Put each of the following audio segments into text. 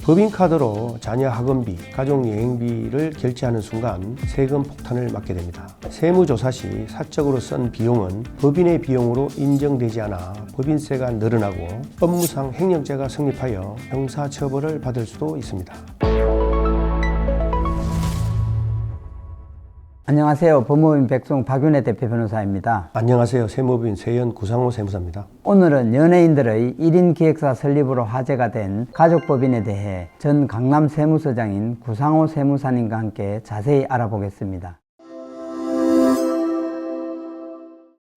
법인카드로 자녀 학원비, 가족 여행비를 결제하는 순간 세금 폭탄을 맞게 됩니다. 세무조사 시 사적으로 쓴 비용은 법인의 비용으로 인정되지 않아 법인세가 늘어나고 업무상 횡령죄가 성립하여 형사처벌을 받을 수도 있습니다. 안녕하세요. 법무법인 백송 박윤혜 대표 변호사입니다. 안녕하세요. 세무법인 세연 구상호 세무사입니다. 오늘은 연예인들의 1인 기획사 설립으로 화제가 된 가족법인에 대해 전 강남 세무서장인 구상호 세무사님과 함께 자세히 알아보겠습니다.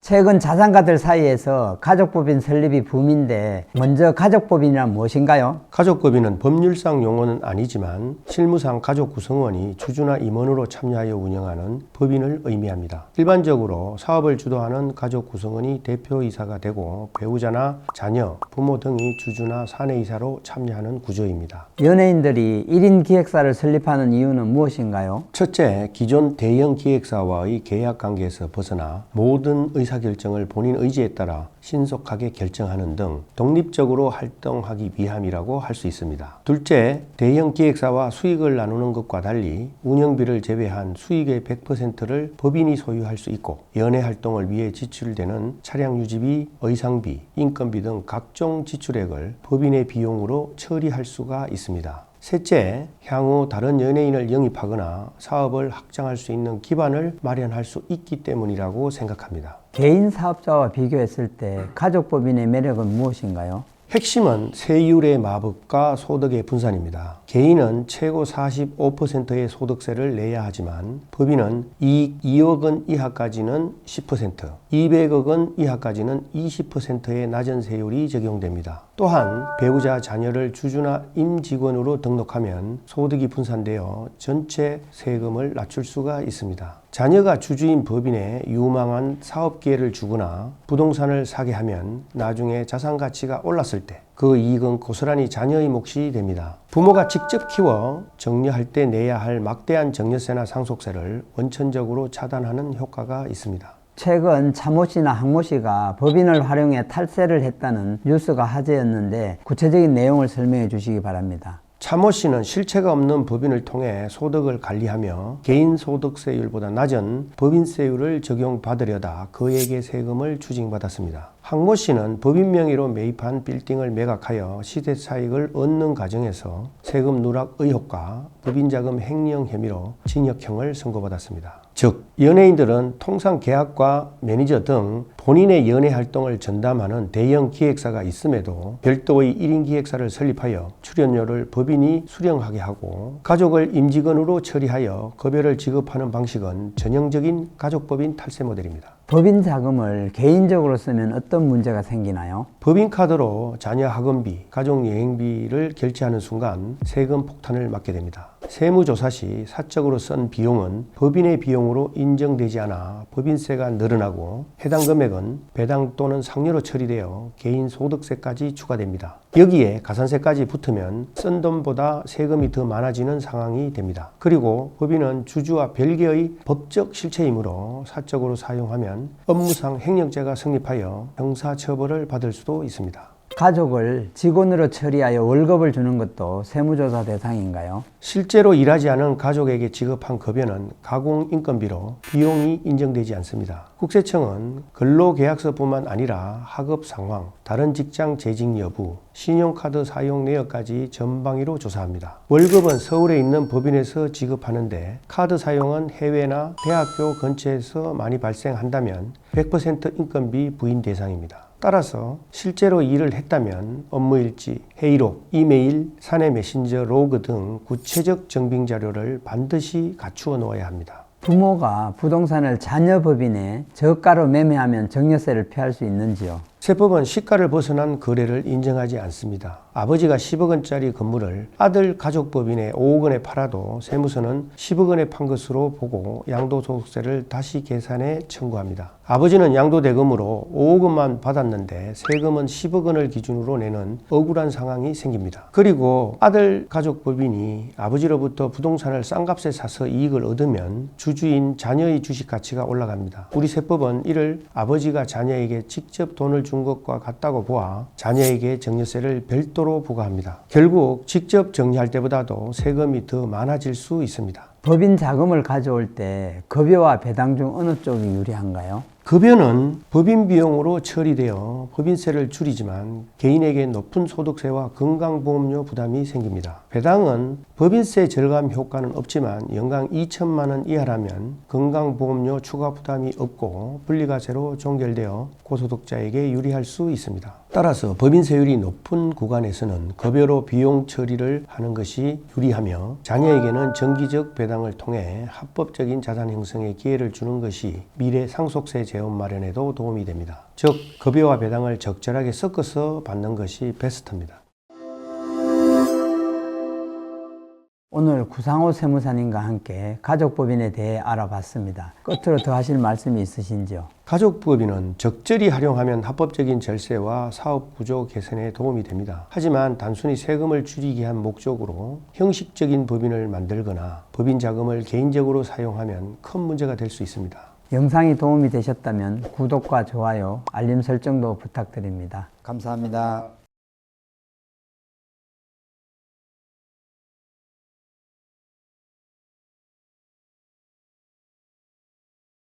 최근 자산가들 사이에서 가족법인 설립이 붐인데 먼저 가족법인이란 무엇인가요? 가족법인은 법률상 용어는 아니지만 실무상 가족 구성원이 주주나 임원으로 참여하여 운영하는 법인을 의미합니다. 일반적으로 사업을 주도하는 가족 구성원이 대표이사가 되고 배우자나 자녀, 부모 등이 주주나 사내이사로 참여하는 구조입니다. 연예인들이 1인 기획사를 설립하는 이유는 무엇인가요? 첫째, 기존 대형 기획사와의 계약 관계에서 벗어나 모든 의사결정을 본인 의지에 따라 신속하게 결정하는 등 독립적으로 활동하기 위함이라고 할 수 있습니다. 둘째, 대형 기획사와 수익을 나누는 것과 달리 운영비를 제외한 수익의 100%를 법인이 소유할 수 있고 연예 활동을 위해 지출되는 차량 유지비, 의상비, 인건비 등 각종 지출액을 법인의 비용으로 처리할 수가 있습니다. 셋째, 향후 다른 연예인을 영입하거나 사업을 확장할 수 있는 기반을 마련할 수 있기 때문이라고 생각합니다. 개인 사업자와 비교했을 때 가족법인의 매력은 무엇인가요? 핵심은 세율의 마법과 소득의 분산입니다. 개인은 최고 45%의 소득세를 내야 하지만 법인은 이익 2억 원 이하까지는 10%, 200억 원 이하까지는 20%의 낮은 세율이 적용됩니다. 또한 배우자 자녀를 주주나 임직원으로 등록하면 소득이 분산되어 전체 세금을 낮출 수가 있습니다. 자녀가 주주인 법인에 유망한 사업 기회를 주거나 부동산을 사게 하면 나중에 자산 가치가 올랐을 때 그 이익은 고스란히 자녀의 몫이 됩니다. 부모가 직접 키워 정려할 때 내야 할 막대한 정려세나 상속세를 원천적으로 차단하는 효과가 있습니다. 최근 차모 씨나 항모 씨가 법인을 활용해 탈세를 했다는 뉴스가 화제였는데 구체적인 내용을 설명해 주시기 바랍니다. 차모 씨는 실체가 없는 법인을 통해 소득을 관리하며 개인 소득세율보다 낮은 법인세율을 적용받으려다 그에게 세금을 추징받았습니다. 항모 씨는 법인 명의로 매입한 빌딩을 매각하여 시세 차익을 얻는 과정에서 세금 누락 의혹과 법인자금 횡령 혐의로 징역형을 선고받았습니다. 즉, 연예인들은 통상 계약과 매니저 등 본인의 연예 활동을 전담하는 대형 기획사가 있음에도 별도의 1인 기획사를 설립하여 출연료를 법인이 수령하게 하고 가족을 임직원으로 처리하여 급여를 지급하는 방식은 전형적인 가족법인 탈세 모델입니다. 법인 자금을 개인적으로 쓰면 어떤 문제가 생기나요? 법인카드로 자녀 학원비, 가족 여행비를 결제하는 순간 세금 폭탄을 맞게 됩니다. 세무조사 시 사적으로 쓴 비용은 법인의 비용으로 인정되지 않아 법인세가 늘어나고 해당 금액은 배당 또는 상여로 처리되어 개인 소득세까지 추가됩니다. 여기에 가산세까지 붙으면 쓴 돈보다 세금이 더 많아지는 상황이 됩니다. 그리고 법인은 주주와 별개의 법적 실체이므로 사적으로 사용하면 업무상 횡령죄가 성립하여 형사처벌을 받을 수도 있습니다. 가족을 직원으로 처리하여 월급을 주는 것도 세무조사 대상인가요? 실제로 일하지 않은 가족에게 지급한 급여는 가공인건비로 비용이 인정되지 않습니다. 국세청은 근로계약서뿐만 아니라 학업 상황, 다른 직장 재직 여부, 신용카드 사용 내역까지 전방위로 조사합니다. 월급은 서울에 있는 법인에서 지급하는데 카드 사용은 해외나 대학교 근처에서 많이 발생한다면 100% 인건비 부인 대상입니다. 따라서 실제로 일을 했다면 업무일지, 회의록, 이메일, 사내 메신저 로그 등 구체적 증빙 자료를 반드시 갖추어 놓아야 합니다. 부모가 부동산을 자녀 법인에 저가로 매매하면 증여세를 피할 수 있는지요? 세법은 시가를 벗어난 거래를 인정하지 않습니다. 아버지가 10억 원짜리 건물을 아들 가족법인에 5억 원에 팔아도 세무서는 10억 원에 판 것으로 보고 양도소득세를 다시 계산해 청구합니다. 아버지는 양도대금으로 5억 원만 받았는데 세금은 10억 원을 기준으로 내는 억울한 상황이 생깁니다. 그리고 아들 가족법인이 아버지로부터 부동산을 싼 값에 사서 이익을 얻으면 주주인 자녀의 주식 가치가 올라갑니다. 우리 세법은 이를 아버지가 자녀에게 직접 돈을 준 것과 같다고 보아 자녀에게 증여세를 별도로 부과합니다. 결국 직접 정리할 때보다도 세금이 더 많아질 수 있습니다. 법인 자금을 가져올 때 급여와 배당 중 어느 쪽이 유리한가요? 급여는 법인 비용으로 처리되어 법인세를 줄이지만 개인에게 높은 소득세와 건강보험료 부담이 생깁니다. 배당은 법인세 절감 효과는 없지만 연간 2천만 원 이하라면 건강보험료 추가 부담이 없고 분리과세로 종결되어 고소득자에게 유리할 수 있습니다. 따라서 법인세율이 높은 구간에서는 급여로 비용 처리를 하는 것이 유리하며 자녀에게는 정기적 배당을 통해 합법적인 자산 형성의 기회를 주는 것이 미래 상속세 재원 마련에도 도움이 됩니다. 즉, 급여와 배당을 적절하게 섞어서 받는 것이 베스트입니다. 오늘 구상호 세무사님과 함께 가족법인에 대해 알아봤습니다. 끝으로 더 하실 말씀이 있으신지요? 가족법인은 적절히 활용하면 합법적인 절세와 사업구조 개선에 도움이 됩니다. 하지만 단순히 세금을 줄이기 위한 목적으로 형식적인 법인을 만들거나 법인 자금을 개인적으로 사용하면 큰 문제가 될 수 있습니다. 영상이 도움이 되셨다면 구독과 좋아요, 알림 설정도 부탁드립니다. 감사합니다.